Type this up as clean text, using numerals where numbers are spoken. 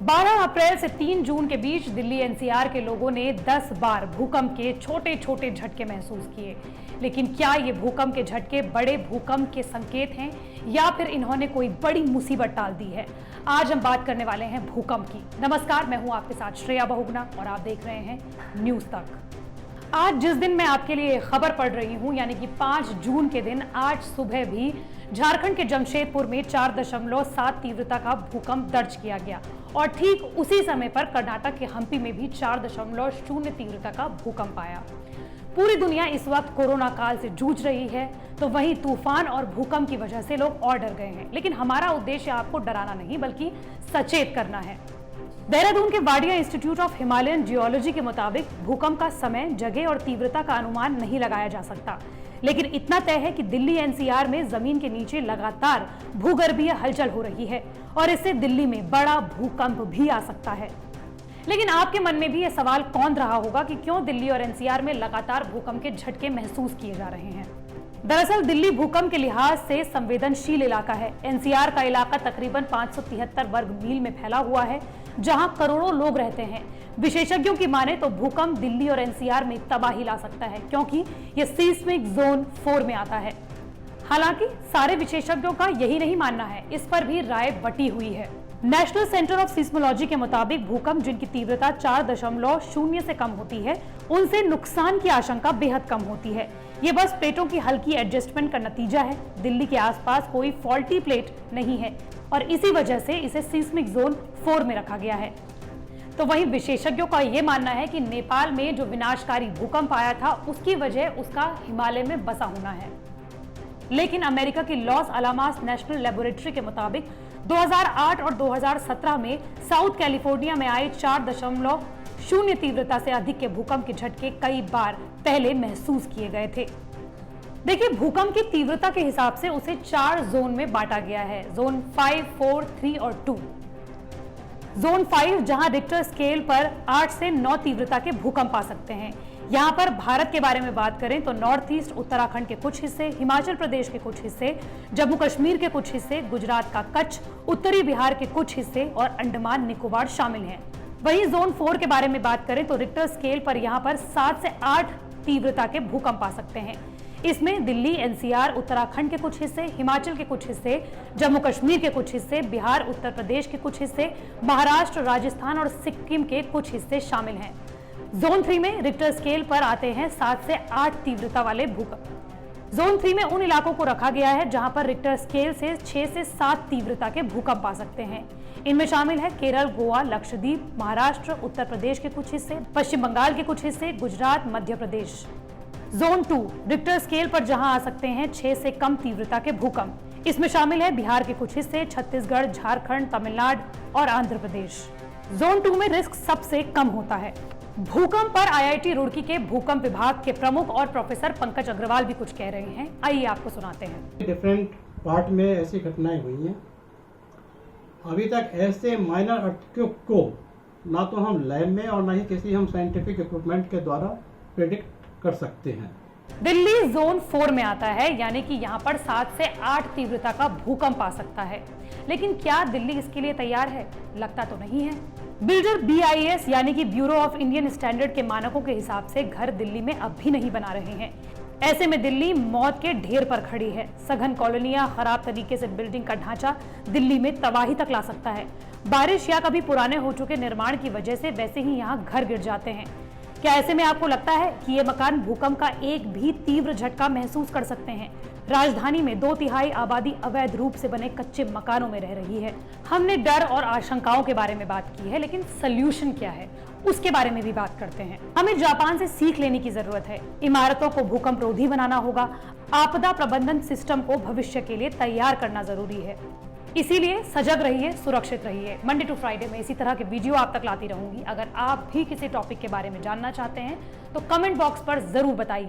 12 अप्रैल से 3 जून के बीच दिल्ली एनसीआर के लोगों ने 10 बार भूकंप के छोटे छोटे झटके महसूस किए। लेकिन क्या ये भूकंप के झटके बड़े भूकंप के संकेत हैं या फिर इन्होंने कोई बड़ी मुसीबत टाल दी है? आज हम बात करने वाले हैं भूकंप की। नमस्कार, मैं हूं आपके साथ श्रेया बहुगुणा और आप देख रहे हैं न्यूज तक। आज जिस दिन मैं आपके लिए खबर पढ़ रही हूं, यानी कि 5 जून के दिन, आज सुबह भी झारखंड के जमशेदपुर में 4.7 तीव्रता का भूकंप दर्ज किया गया और ठीक उसी समय पर कर्नाटक के हम्पी में भी 4.0 तीव्रता का भूकंप आया। पूरी दुनिया इस वक्त कोरोना काल से जूझ रही है, तो वहीं तूफान और भूकंप की वजह से लोग और डर गए हैं। लेकिन हमारा उद्देश्य आपको डराना नहीं बल्कि सचेत करना है। देहरादून के Wadia institute of Himalayan geology के मुताबिक भूकंप का समय, जगह और तीव्रता का अनुमान नहीं लगाया जा सकता, लेकिन इतना तय है कि दिल्ली एनसीआर में जमीन के नीचे लगातार भूगर्भीय हलचल हो रही है और इससे दिल्ली में बड़ा भूकंप भी आ सकता है। लेकिन आपके मन में भी यह सवाल कौंध रहा होगा कि क्यों दिल्ली और एनसीआर में लगातार भूकंप के झटके महसूस किए जा रहे हैं। दरअसल दिल्ली भूकंप के लिहाज से संवेदनशील इलाका है। एनसीआर का इलाका तकरीबन 573 वर्ग मील में फैला हुआ है, जहां करोड़ों लोग रहते हैं। विशेषज्ञों की माने तो भूकंप दिल्ली और एनसीआर में तबाही ला सकता है, क्योंकि यह सीस्मिक जोन 4 में आता है। हालांकि सारे विशेषज्ञों का यही नहीं मानना है, इस पर भी राय बटी हुई है। नेशनल सेंटर ऑफ सिस्मोलॉजी के मुताबिक भूकंप जिनकी तीव्रता 4.0 से कम होती है, उनसे नुकसान की आशंका बेहद कम होती है। ये बस प्लेटों की हल्की एडजस्टमेंट का नतीजा है। दिल्ली के आसपास कोई फॉल्टी प्लेट नहीं है और इसी वजह से इसे सीस्मिक जोन 4 में रखा गया है। तो वहीं विशेषज्ञों का यह मानना है कि नेपाल में जो विनाशकारी भूकंप आया था, उसकी वजह उसका हिमालय में बसा होना है। लेकिन अमेरिका की लॉस अलामास नेशनल लेबोरेटरी के मुताबिक 2008 और 2017 में साउथ कैलिफोर्निया में आए 4.0 तीव्रता से अधिक के भूकंप के झटके कई बार पहले महसूस किए गए थे। देखिए, भूकंप की तीव्रता के हिसाब से उसे 4 जोन में बांटा गया है। जोन 5, 4, 3 और 2। जोन 5 जहां रिक्टर स्केल पर 8 से 9 तीव्रता के भूकंप आ सकते हैं। यहाँ पर भारत के बारे में बात करें तो नॉर्थ ईस्ट उत्तराखंड के कुछ हिस्से, हिमाचल प्रदेश के कुछ हिस्से, जम्मू कश्मीर के कुछ हिस्से, गुजरात का कच्छ, उत्तरी बिहार के कुछ हिस्से और अंडमान निकोबार शामिल हैं। वहीं जोन 4 के बारे में बात करें तो रिक्टर स्केल पर यहाँ पर 7 से 8 तीव्रता के भूकंप आ सकते हैं। इसमें दिल्ली, एनसीआर, उत्तराखंड के कुछ हिस्से, हिमाचल के कुछ हिस्से, जम्मू कश्मीर के कुछ हिस्से, बिहार, उत्तर प्रदेश के कुछ हिस्से, महाराष्ट्र, राजस्थान और सिक्किम के कुछ हिस्से शामिल हैं। जोन 3 में रिक्टर स्केल पर आते हैं 7 से 8 तीव्रता वाले भूकंप। जोन 3 में उन इलाकों को रखा गया है जहां पर रिक्टर स्केल से 6 से 7 तीव्रता के भूकंप आ सकते हैं। इनमें शामिल है केरल, गोवा, लक्षद्वीप, महाराष्ट्र, उत्तर प्रदेश के कुछ हिस्से, पश्चिम बंगाल के कुछ हिस्से, Gujarat, Madhya Pradesh. Zone 2 Richter scale पर जहां आ सकते हैं 6 से कम तीव्रता के भूकंप। इसमें शामिल है बिहार के कुछ हिस्से, छत्तीसगढ़, झारखंड, तमिलनाडु और आंध्र प्रदेश। जोन 2 में रिस्क सबसे कम होता है। भूकंप पर आईआईटी रुड़की के भूकंप विभाग के प्रमुख और प्रोफेसर पंकज अग्रवाल भी कुछ कह रहे हैं। आइए आपको सुनाते हैं। डिफरेंट पार्ट में ऐसी घटनाएं हुई हैं। अभी तक ऐसे माइनर अर्थक्वेक को ना तो हम लैब में और ना ही किसी हम साइंटिफिक इक्विपमेंट के द्वारा प्रेडिक्ट कर सकते हैं। दिल्ली जोन 4 में आता है, यानी कि यहाँ पर 7 से 8 तीव्रता का भूकंप आ सकता है। लेकिन क्या दिल्ली इसके लिए तैयार है? लगता तो नहीं है। बिल्डर BIS यानी कि ब्यूरो ऑफ इंडियन स्टैंडर्ड के मानकों के हिसाब से घर दिल्ली में अब भी नहीं बना रहे हैं। ऐसे में दिल्ली मौत के ढेर पर खड़ी है। सघन कॉलोनियां, खराब तरीके से बिल्डिंग का ढांचा दिल्ली में तबाही तक ला सकता है। बारिश या कभी पुराने हो चुके निर्माण की वजह से वैसे ही यहाँ घर गिर जाते हैं। क्या ऐसे में आपको लगता है कि ये मकान भूकंप का एक भी तीव्र झटका महसूस कर सकते हैं? राजधानी में 2/3 आबादी अवैध रूप से बने कच्चे मकानों में रह रही है। हमने डर और आशंकाओं के बारे में बात की है, लेकिन सल्यूशन क्या है उसके बारे में भी बात करते हैं। हमें जापान से सीख लेने की जरूरत है। इमारतों को भूकंप रोधी बनाना होगा। आपदा प्रबंधन सिस्टम को भविष्य के लिए तैयार करना जरूरी है। इसीलिए सजग रहिए, सुरक्षित रहिए। मंडे टू फ्राइडे में इसी तरह के वीडियो आप तक लाती रहूंगी। अगर आप भी किसी टॉपिक के बारे में जानना चाहते हैं तो कमेंट बॉक्स पर जरूर बताइए।